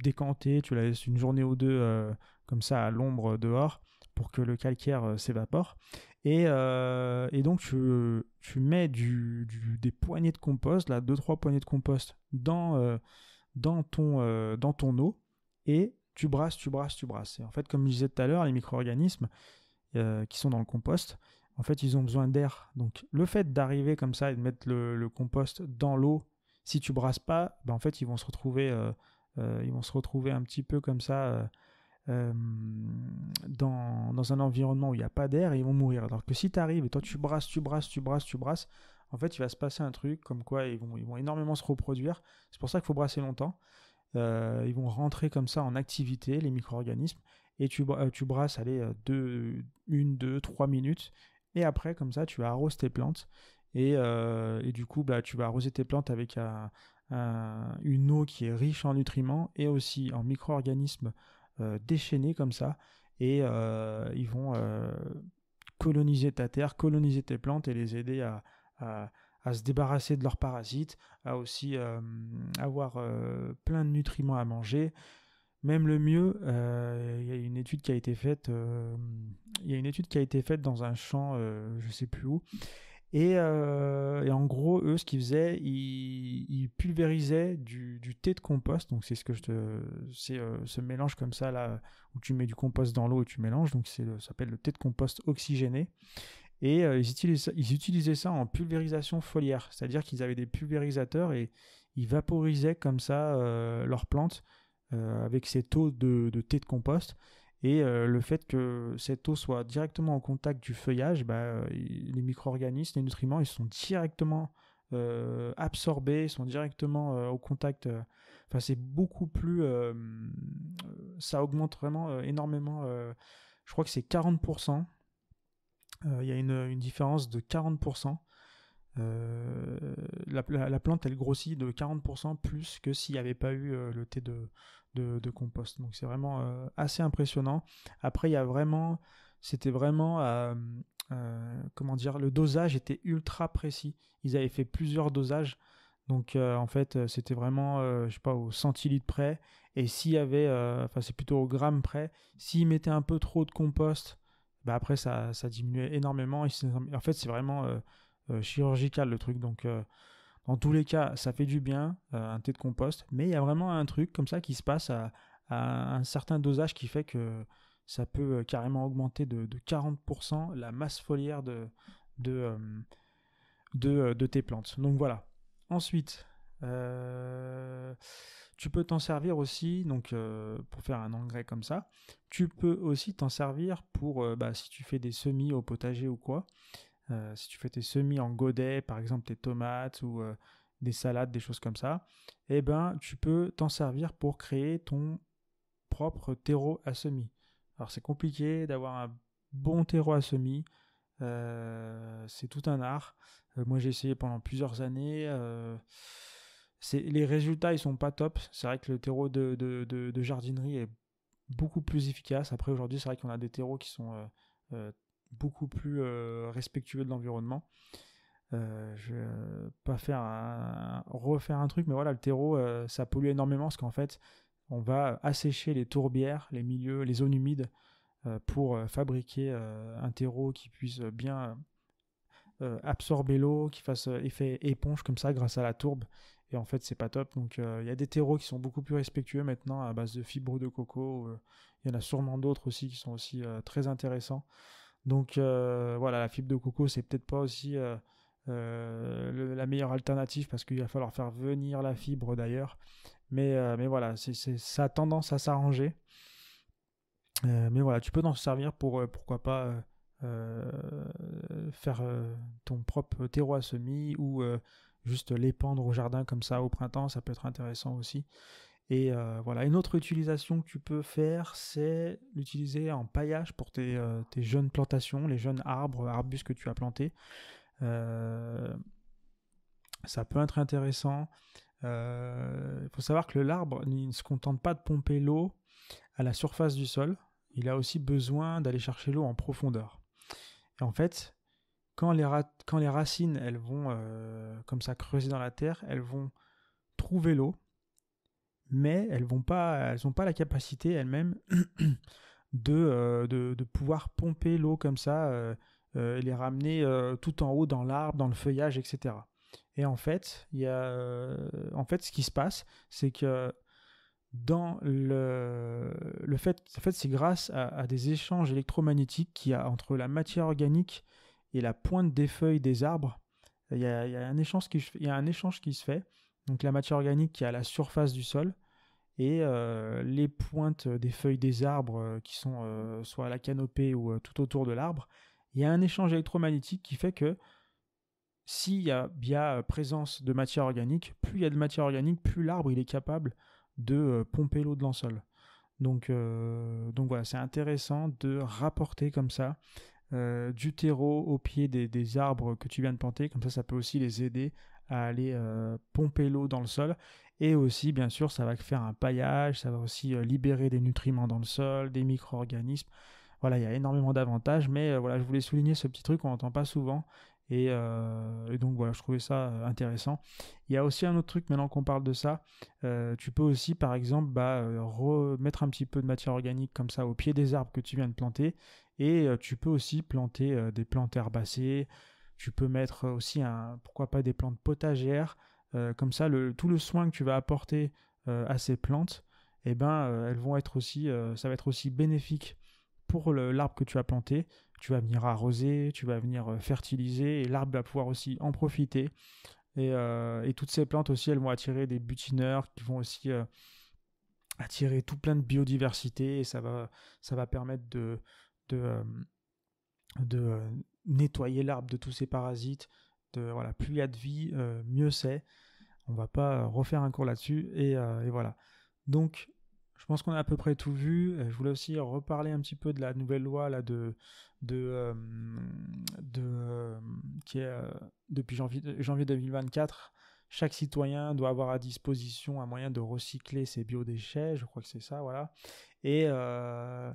décanter. Tu la laisses une journée ou deux comme ça à l'ombre dehors pour que le calcaire s'évapore. Et donc tu mets des poignées de compost, là, 2-3 poignées de compost dans ton eau, et tu brasses, tu brasses, tu brasses. Et en fait, comme je disais tout à l'heure, les micro-organismes qui sont dans le compost, en fait, ils ont besoin d'air. Donc le fait d'arriver comme ça et de mettre le compost dans l'eau, si tu brasses pas, en fait, ils vont se retrouver un petit peu comme ça dans un environnement où il n'y a pas d'air, et ils vont mourir. Alors que si tu arrives et toi tu brasses, tu brasses, tu brasses, tu brasses, en fait, il va se passer un truc comme quoi ils vont énormément se reproduire. C'est pour ça qu'il faut brasser longtemps. Ils vont rentrer comme ça en activité, les micro-organismes, et tu brasses, allez, 1, 2, 3 minutes, et après, comme ça, tu arroses tes plantes. Et du coup, tu vas arroser tes plantes avec une eau qui est riche en nutriments et aussi en micro-organismes déchaînés comme ça. Et ils vont coloniser ta terre, coloniser tes plantes et les aider à se débarrasser de leurs parasites, à aussi avoir plein de nutriments à manger. Même le mieux, il y a une étude qui a été faite, dans un champ, je sais plus où, et en gros, eux, ce qu'ils faisaient, ils pulvérisaient du thé de compost. Donc c'est ce mélange comme ça là, où tu mets du compost dans l'eau et tu mélanges. Donc ça s'appelle le thé de compost oxygéné. Et ils utilisaient ça en pulvérisation foliaire, c'est-à-dire qu'ils avaient des pulvérisateurs et ils vaporisaient comme ça leurs plantes avec cette eau de thé de compost. Et le fait que cette eau soit directement en contact du feuillage, les micro-organismes, les nutriments, ils sont directement absorbés, ils sont directement au contact. Enfin, c'est beaucoup plus. Ça augmente vraiment énormément. Je crois que c'est 40%. Il y a une différence de 40%. La plante, elle grossit de 40% plus que s'il n'y avait pas eu le thé de compost. Donc c'est vraiment assez impressionnant. Après, c'était vraiment, comment dire, le dosage était ultra précis. Ils avaient fait plusieurs dosages. Donc en fait, c'était vraiment, je sais pas, au centilitre près. Et s'il y avait, enfin c'est plutôt au gramme près, s'ils mettaient un peu trop de compost, après ça diminuait énormément. En fait, c'est vraiment chirurgical le truc. Donc dans tous les cas, ça fait du bien, un thé de compost, mais il y a vraiment un truc comme ça qui se passe à un certain dosage qui fait que ça peut carrément augmenter de 40% la masse foliaire de, euh, de tes plantes. Donc voilà. Ensuite, tu peux t'en servir aussi donc, pour faire un engrais comme ça. Tu peux aussi t'en servir pour, si tu fais des semis au potager ou quoi. Si tu fais tes semis en godet, par exemple tes tomates ou des salades, des choses comme ça, eh ben, tu peux t'en servir pour créer ton propre terreau à semis. Alors c'est compliqué d'avoir un bon terreau à semis, c'est tout un art. Moi j'ai essayé pendant plusieurs années. Les résultats ils sont pas top. C'est vrai que le terreau de jardinerie est beaucoup plus efficace. Après aujourd'hui c'est vrai qu'on a des terreaux qui sont beaucoup plus respectueux de l'environnement. Je vais pas refaire un truc, mais voilà, le terreau, ça pollue énormément parce qu'en fait, on va assécher les tourbières, les milieux, les zones humides pour fabriquer un terreau qui puisse bien absorber l'eau, qui fasse effet éponge comme ça grâce à la tourbe. Et en fait, c'est pas top. Donc, il y a des terreaux qui sont beaucoup plus respectueux maintenant à base de fibres de coco. Il y en a sûrement d'autres aussi qui sont aussi très intéressants. Donc voilà, la fibre de coco, c'est peut-être pas aussi la meilleure alternative parce qu'il va falloir faire venir la fibre d'ailleurs. Mais voilà, ça a tendance à s'arranger. Mais voilà, tu peux t'en servir pour, pourquoi pas, faire ton propre terreau à semis ou juste l'épandre au jardin comme ça au printemps, ça peut être intéressant aussi. Et voilà, une autre utilisation que tu peux faire, c'est l'utiliser en paillage pour tes jeunes plantations, les jeunes arbustes que tu as plantés. Ça peut être intéressant. Il faut savoir que l'arbre ne se contente pas de pomper l'eau à la surface du sol. Il a aussi besoin d'aller chercher l'eau en profondeur. Et en fait, quand les racines elles vont comme ça creuser dans la terre, elles vont trouver l'eau, mais elles n'ont pas la capacité elles-mêmes de pouvoir pomper l'eau comme ça, et les ramener tout en haut dans l'arbre, dans le feuillage, etc. Et en fait, ce qui se passe, c'est que dans le fait, en fait, c'est grâce à des échanges électromagnétiques qu'il y a entre la matière organique et la pointe des feuilles des arbres. Il y a un échange qui se fait. Donc la matière organique qui est à la surface du sol et les pointes des feuilles des arbres qui sont soit à la canopée ou tout autour de l'arbre. Il y a un échange électromagnétique qui fait que s'il y a bien présence de matière organique, plus il y a de matière organique, plus l'arbre il est capable de pomper l'eau dans le sol. Donc voilà, c'est intéressant de rapporter comme ça du terreau au pied des arbres que tu viens de planter. Comme ça peut aussi les aider à aller pomper l'eau dans le sol. Et aussi, bien sûr, ça va faire un paillage, ça va aussi libérer des nutriments dans le sol, des micro-organismes. Voilà, il y a énormément d'avantages, mais voilà, je voulais souligner ce petit truc qu'on n'entend pas souvent Et donc voilà, je trouvais ça intéressant. Il y a aussi un autre truc, maintenant qu'on parle de ça, tu peux aussi par exemple remettre un petit peu de matière organique comme ça au pied des arbres que tu viens de planter, et tu peux aussi planter des plantes herbacées, tu peux mettre aussi pourquoi pas des plantes potagères, comme ça tout le soin que tu vas apporter à ces plantes, eh ben, elles vont être aussi, ça va être aussi bénéfique pour l'arbre que tu as planté. Tu vas venir arroser, tu vas venir fertiliser, et l'arbre va pouvoir aussi en profiter. Et toutes ces plantes aussi, elles vont attirer des butineurs qui vont aussi attirer tout plein de biodiversité, et ça va permettre de, euh, de nettoyer l'arbre de tous ces parasites. Voilà, plus il y a de vie, mieux c'est. On va pas refaire un cours là-dessus, et voilà. Donc, je pense qu'on a à peu près tout vu. Je voulais aussi reparler un petit peu de la nouvelle loi là, de, euh, qui est depuis janvier 2024. Chaque citoyen doit avoir à disposition un moyen de recycler ses biodéchets, je crois que c'est ça, voilà. Et, euh,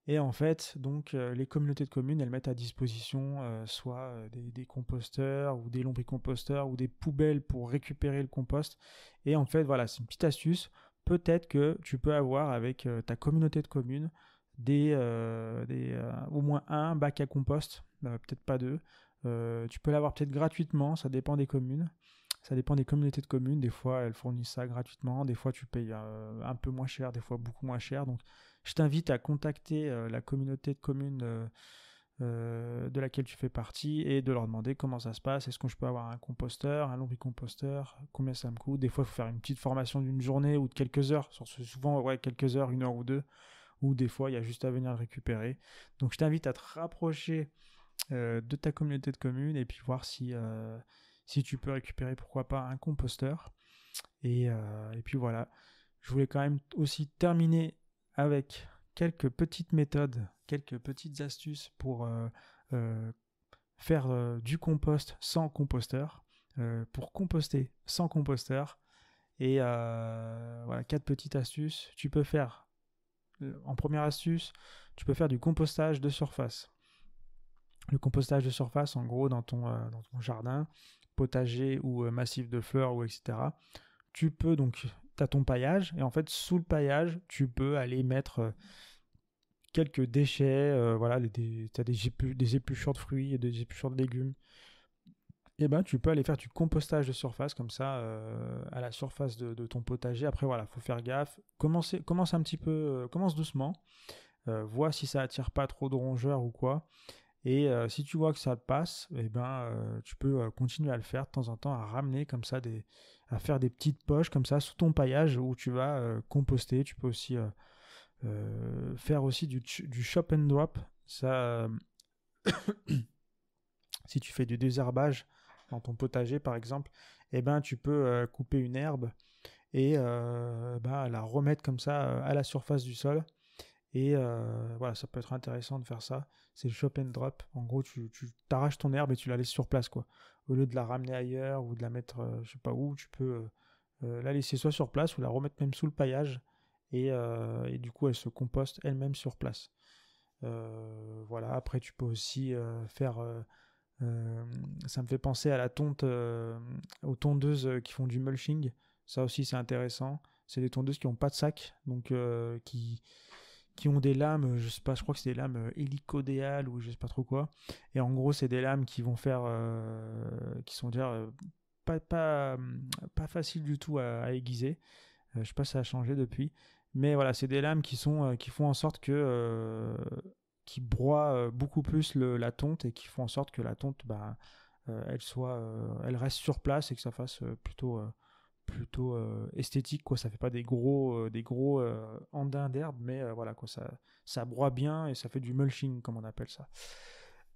et en fait, donc, les communautés de communes, elles mettent à disposition soit des composteurs ou des lombricomposteurs ou des poubelles pour récupérer le compost. Et en fait, voilà, c'est une petite astuce. Peut-être que tu peux avoir avec ta communauté de communes au moins un bac à compost, peut-être pas deux. Tu peux l'avoir peut-être gratuitement, ça dépend des communes. Ça dépend des communautés de communes. Des fois, elles fournissent ça gratuitement. Des fois, tu payes un peu moins cher, des fois beaucoup moins cher. Donc, je t'invite à contacter la communauté de communes de laquelle tu fais partie, et de leur demander comment ça se passe. Est-ce que je peux avoir un composteur, un lombricomposteur, combien ça me coûte. Des fois, il faut faire une petite formation d'une journée ou de quelques heures. Souvent, ouais, quelques heures, une heure ou deux. Ou des fois, il y a juste à venir le récupérer. Donc, je t'invite à te rapprocher de ta communauté de communes, et puis voir si tu peux récupérer, pourquoi pas, un composteur. Et puis voilà. Je voulais quand même aussi terminer avec quelques petites méthodes, quelques petites astuces pour faire du compost sans composteur, pour composter sans composteur. Et voilà, quatre petites astuces. Tu peux faire, en première astuce, tu peux faire du compostage de surface. Le compostage de surface, en gros, dans ton jardin, potager ou massif de fleurs, ou etc. Tu peux donc, tu as ton paillage, et en fait, sous le paillage, tu peux aller mettre quelques déchets, voilà, tu as des épluchures de fruits et des épluchures de légumes. Et ben, tu peux aller faire du compostage de surface comme ça à la surface de ton potager. Après, voilà, faut faire gaffe. Commence un petit peu, commence doucement. Vois si ça attire pas trop de rongeurs ou quoi. Et si tu vois que ça passe, et ben, tu peux continuer à le faire de temps en temps, à ramener comme ça, à faire des petites poches comme ça sous ton paillage où tu vas composter. Tu peux aussi faire aussi du shop and drop. Ça, si tu fais du désherbage dans ton potager par exemple, et ben, tu peux couper une herbe et ben, la remettre comme ça à la surface du sol. Et voilà, ça peut être intéressant de faire ça. C'est le shop and drop. En gros, tu t'arraches ton herbe et tu la laisses sur place, quoi. Au lieu de la ramener ailleurs ou de la mettre, je sais pas où, tu peux la laisser soit sur place ou la remettre même sous le paillage. Et du coup, elle se composte elle-même sur place. Voilà. Après, tu peux aussi faire. Ça me fait penser à la tonte, aux tondeuses qui font du mulching. Ça aussi, c'est intéressant. C'est des tondeuses qui n'ont pas de sac, donc qui ont des lames, je sais pas, je crois que c'est des lames hélicodéales ou je sais pas trop quoi. Et en gros, c'est des lames qui vont faire, qui sont dire pas facile du tout à aiguiser. Je sais pas si ça a changé depuis, mais voilà, c'est des lames qui font en sorte que qui broient beaucoup plus la tonte, et qui font en sorte que la tonte, bah, elle reste sur place, et que ça fasse plutôt esthétique, quoi. Ça fait pas des gros andins d'herbe, mais voilà, quoi, ça broie bien et ça fait du mulching, comme on appelle ça.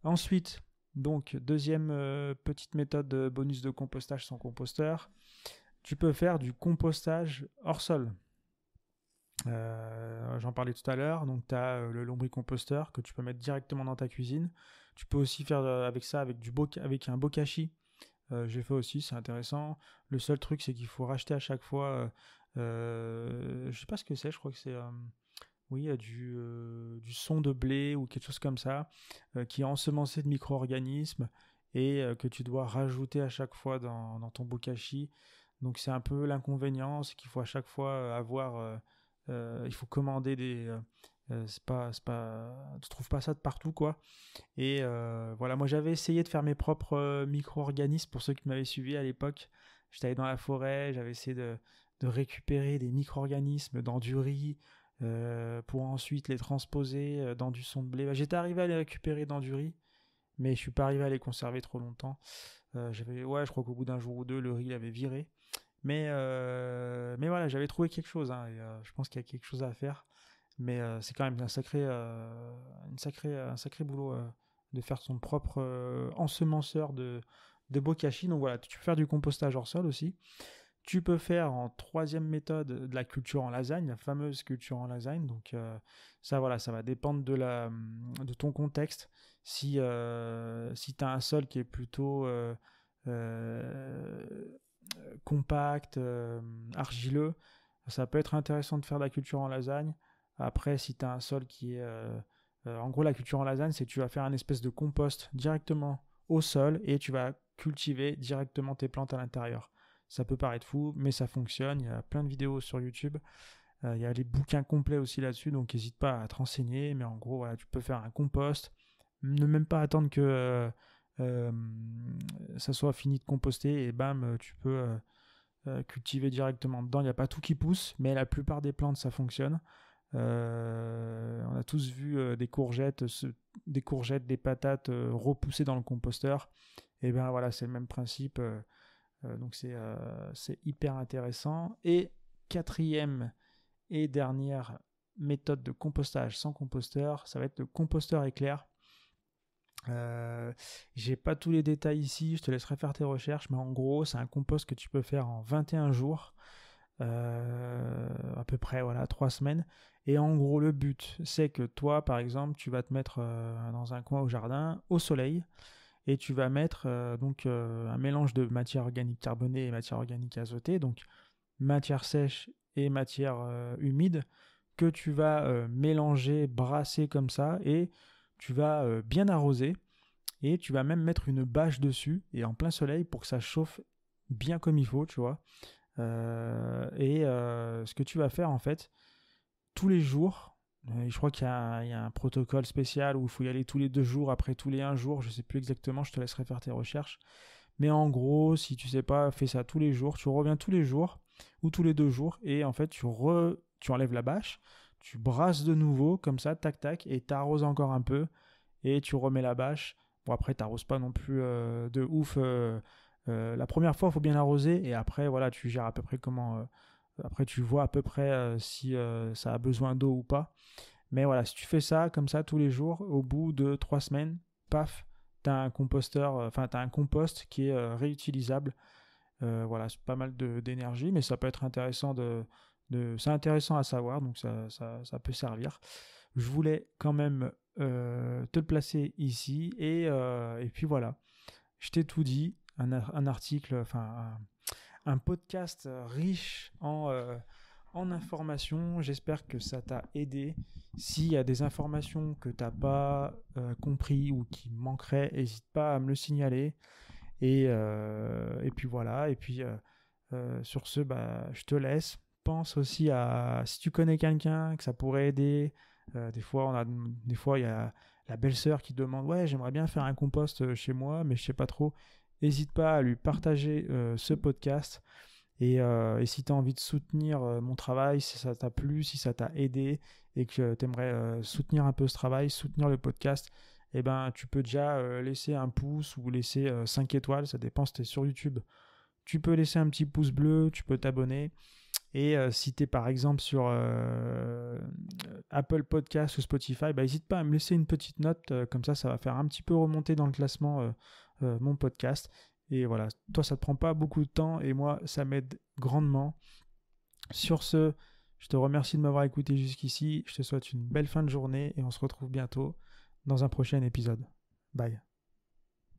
Ensuite, donc deuxième petite méthode de bonus de compostage sans composteur, tu peux faire du compostage hors sol. J'en parlais tout à l'heure, donc tu as le lombricomposteur que tu peux mettre directement dans ta cuisine. Tu peux aussi faire avec ça avec un bokashi. J'ai fait aussi, c'est intéressant. Le seul truc, c'est qu'il faut racheter à chaque fois. Je sais pas ce que c'est, je crois que c'est oui, du son de blé ou quelque chose comme ça, qui est ensemencé de micro-organismes. et que tu dois rajouter à chaque fois dans ton bokashi. Donc c'est un peu l'inconvénient, c'est qu'il faut à chaque fois il faut commander tu trouves pas ça de partout quoi. Et voilà, moi j'avais essayé de faire mes propres micro-organismes pour ceux qui m'avaient suivi à l'époque. J'étais allé dans la forêt, j'avais essayé de récupérer des micro-organismes dans du riz pour ensuite les transposer dans du son de blé. J'étais arrivé à les récupérer dans du riz, mais je suis pas arrivé à les conserver trop longtemps. Je crois qu'au bout d'un jour ou deux, le riz l'avait viré. Mais voilà, j'avais trouvé quelque chose, hein, et, je pense qu'il y a quelque chose à faire. Mais c'est quand même un sacré boulot de faire son propre ensemenceur de bokashi. Donc voilà, tu peux faire du compostage hors sol aussi. Tu peux faire en troisième méthode de la culture en lasagne, la fameuse culture en lasagne. Donc ça va dépendre de ton contexte. Si tu as un sol qui est plutôt compact, argileux, ça peut être intéressant de faire de la culture en lasagne. Après, si tu as un sol qui est... en gros, la culture en lasagne, c'est que tu vas faire un espèce de compost directement au sol et tu vas cultiver directement tes plantes à l'intérieur. Ça peut paraître fou, mais ça fonctionne. Il y a plein de vidéos sur YouTube. Il y a les bouquins complets aussi là-dessus, donc n'hésite pas à te renseigner. Mais en gros, voilà, tu peux faire un compost. Ne même pas attendre que ça soit fini de composter et bam, tu peux cultiver directement dedans. Il n'y a pas tout qui pousse, mais la plupart des plantes, ça fonctionne. On a tous vu des courgettes, des patates repoussées dans le composteur. Et bien voilà, c'est le même principe. Donc c'est hyper intéressant. Et quatrième et dernière méthode de compostage sans composteur, ça va être le composteur éclair. J'ai pas tous les détails ici, je te laisserai faire tes recherches, mais en gros c'est un compost que tu peux faire en 21 jours, à peu près 3 semaines. Et en gros le but c'est que toi par exemple tu vas te mettre dans un coin au jardin au soleil et tu vas mettre un mélange de matière organique carbonée et matière organique azotée, donc matière sèche et matière humide, que tu vas mélanger, brasser comme ça, et tu vas bien arroser, et tu vas même mettre une bâche dessus, et en plein soleil, pour que ça chauffe bien comme il faut, tu vois. Ce que tu vas faire, en fait, tous les jours, je crois qu'il y a un protocole spécial où il faut y aller tous les 2 jours, après tous les 1 jour, je sais plus exactement, je te laisserai faire tes recherches. Mais en gros, si tu sais pas, fais ça tous les jours, tu reviens tous les jours, ou tous les 2 jours, et en fait, tu enlèves la bâche, tu brasses de nouveau, comme ça, tac tac, et t'arroses encore un peu, et tu remets la bâche. Bon, après, t'arroses pas non plus de ouf. La première fois, il faut bien arroser, et après, voilà, tu gères à peu près comment. Après, tu vois à peu près si ça a besoin d'eau ou pas. Mais voilà, si tu fais ça comme ça tous les jours, au bout de 3 semaines, paf, t'as un compost qui est réutilisable. Voilà, c'est pas mal d'énergie, mais ça peut être intéressant c'est intéressant à savoir, donc ça peut servir. Je voulais quand même te le placer ici, et puis voilà, je t'ai tout dit, un article, un podcast riche en informations. J'espère que ça t'a aidé. S'il y a des informations que tu n'as pas compris ou qui manqueraient, n'hésite pas à me le signaler. Et puis voilà. Et puis sur ce, je te laisse. Pense aussi à si tu connais quelqu'un que ça pourrait aider. Des fois, il y a la belle-sœur qui demande ouais, j'aimerais bien faire un compost chez moi, mais je sais pas trop. N'hésite pas à lui partager ce podcast. Et si tu as envie de soutenir mon travail, si ça t'a plu, si ça t'a aidé et que tu aimerais soutenir un peu ce travail, soutenir le podcast, eh ben, tu peux déjà laisser un pouce ou laisser 5 étoiles, ça dépend si tu es sur YouTube. Tu peux laisser un petit pouce bleu, tu peux t'abonner. Et si tu es par exemple sur Apple Podcast ou Spotify, n'hésite pas à me laisser une petite note, comme ça va faire un petit peu remonter dans le classement mon podcast. Et voilà, toi ça te prend pas beaucoup de temps et moi ça m'aide grandement. Sur ce, je te remercie de m'avoir écouté jusqu'ici, je te souhaite une belle fin de journée et on se retrouve bientôt dans un prochain épisode. Bye.